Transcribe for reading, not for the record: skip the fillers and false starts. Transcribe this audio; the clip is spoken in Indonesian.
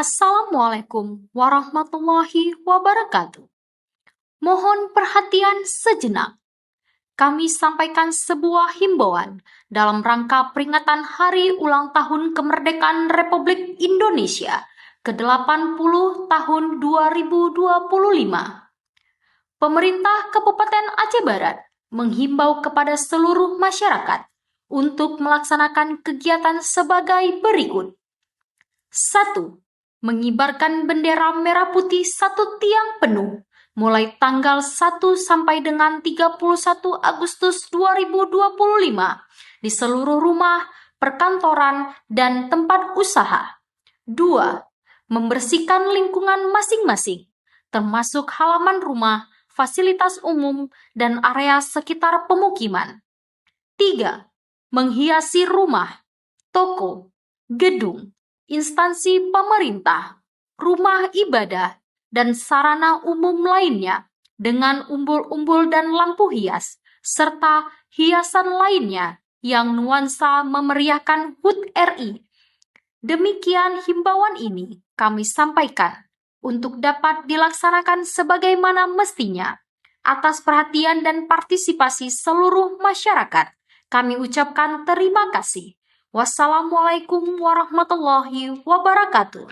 Assalamualaikum warahmatullahi wabarakatuh. Mohon perhatian sejenak. Kami sampaikan sebuah himbauan dalam rangka peringatan Hari Ulang Tahun Kemerdekaan Republik Indonesia ke-80 tahun 2025. Pemerintah Kabupaten Aceh Barat menghimbau kepada seluruh masyarakat untuk melaksanakan kegiatan sebagai berikut. 1. Mengibarkan bendera merah putih satu tiang penuh mulai tanggal 1 sampai dengan 31 Agustus 2025 di seluruh rumah, perkantoran, dan tempat usaha. 2. Membersihkan lingkungan masing-masing, termasuk halaman rumah, fasilitas umum, dan area sekitar pemukiman. 3. Menghiasi rumah, toko, gedung, instansi pemerintah, rumah ibadah, dan sarana umum lainnya dengan umbul-umbul dan lampu hias, serta hiasan lainnya yang nuansa memeriahkan HUT RI. Demikian himbauan ini kami sampaikan untuk dapat dilaksanakan sebagaimana mestinya. Atas perhatian dan partisipasi seluruh masyarakat, kami ucapkan terima kasih. Wassalamualaikum warahmatullahi wabarakatuh.